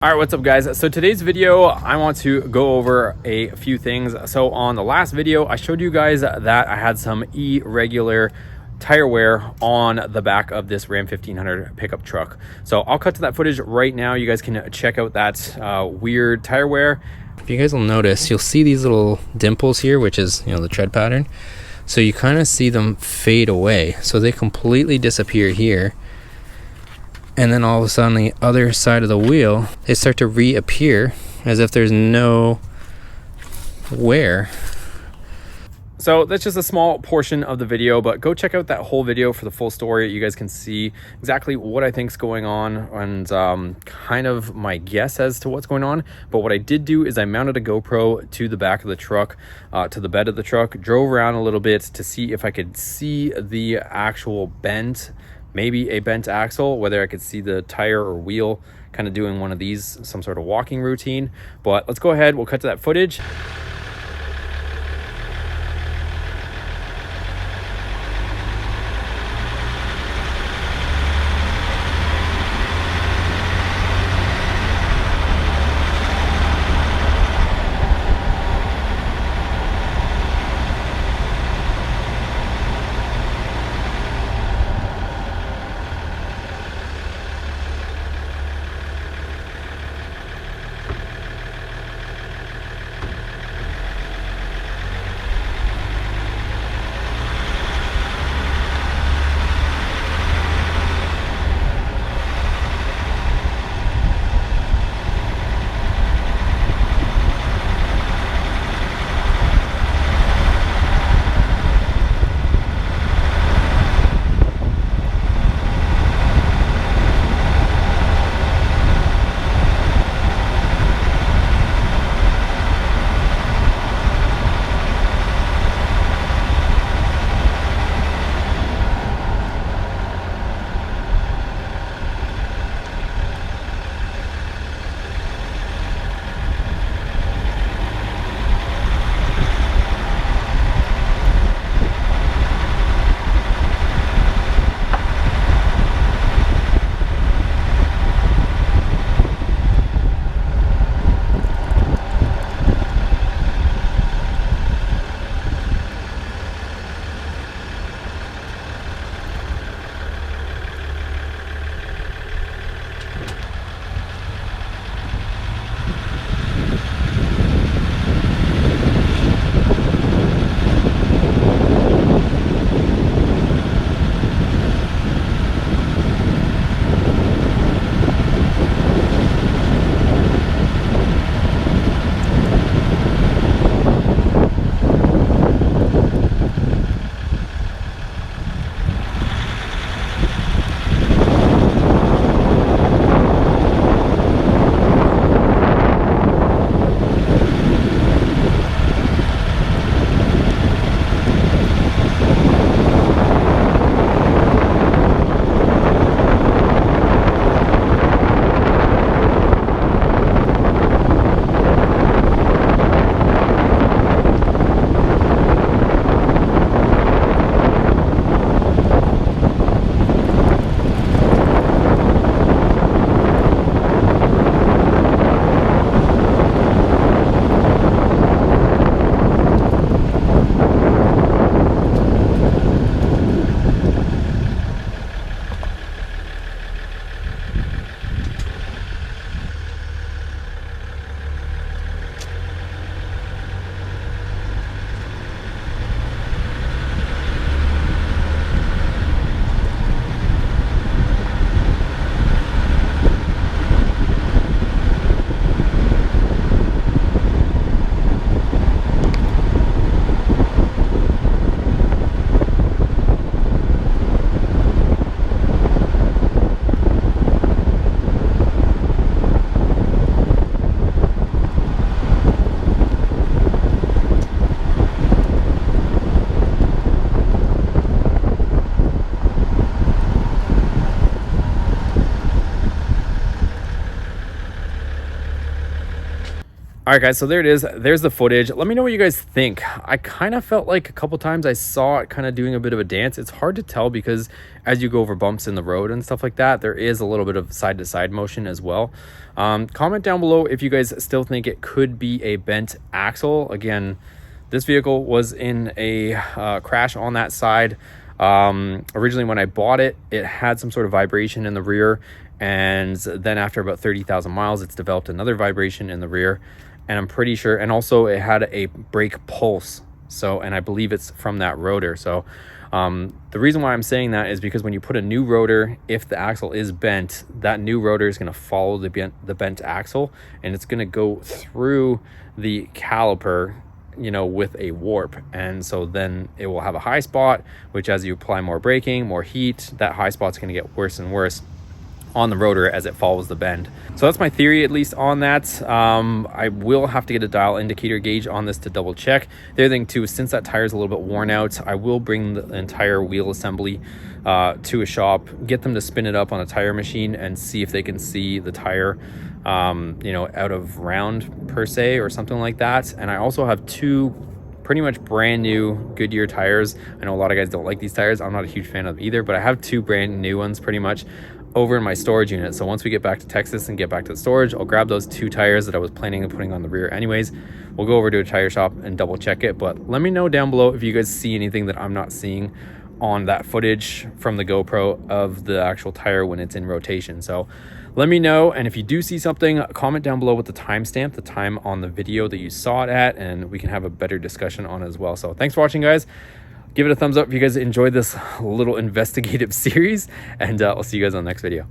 All right, what's up guys? So today's video, I want to go over a few things. So on the last video, I showed you guys that I had some irregular tire wear on the back of this Ram 1500 pickup truck. So I'll cut to that footage right now. You guys can check out that weird tire wear. If you guys will notice, you'll see these little dimples here, which is, the tread pattern. So you kind of see them fade away. So they completely disappear here. And then all of a sudden, the other side of the wheel, they start to reappear as if there's no wear. So that's just a small portion of the video, but go check out that whole video for the full story. You guys can see exactly what I think's going on and kind of my guess as to what's going on. But what I did do is I mounted a GoPro to the back of the truck, to the bed of the truck, drove around a little bit to see if I could see the actual bent, maybe a bent axle, whether I could see the tire or wheel kind of doing one of these, some sort of walking routine. But let's go ahead, we'll cut to that footage. All right, guys, so there it is. There's the footage. Let me know what you guys think. I kind of felt like a couple times I saw it kind of doing a bit of a dance. It's hard to tell because as you go over bumps in the road and stuff like that, there is a little bit of side-to-side motion as well. Comment down below if you guys still think it could be a bent axle. Again, this vehicle was in a crash on that side. Originally when I bought it, it had some sort of vibration in the rear, and then after about 30,000 miles, it's developed another vibration in the rear. And I'm pretty sure, and also it had a brake pulse. So, and I believe it's from that rotor. So the reason why I'm saying that is because when you put a new rotor, if the axle is bent, that new rotor is going to follow the bent axle, and it's going to go through the caliper, you know, with a warp. And so then it will have a high spot, which as you apply more braking, more heat, that high spot's going to get worse and worse on the rotor as it follows the bend. So that's my theory, at least on that. I will have to get a dial indicator gauge on this to double check. The other thing too is, since that tire is a little bit worn out, I will bring the entire wheel assembly to a shop, get them to spin it up on a tire machine and see if they can see the tire you know, out of round per se or something like that. And I also have two pretty much brand new Goodyear tires. I know a lot of guys don't like these tires. I'm not a huge fan of either, but I have two brand new ones pretty much over in my storage unit. So once we get back to Texas and get back to the storage, I'll grab those two tires that I was planning on putting on the rear anyways. We'll go over to a tire shop and double check it. But let me know down below if you guys see anything that I'm not seeing on that footage from the GoPro of the actual tire when it's in rotation. So let me know, and if you do see something, comment down below with the timestamp, the time on the video that you saw it at, and we can have a better discussion on it as well. So thanks for watching, guys. Give it a thumbs up if you guys enjoyed this little investigative series, and I'll see you guys on the next video.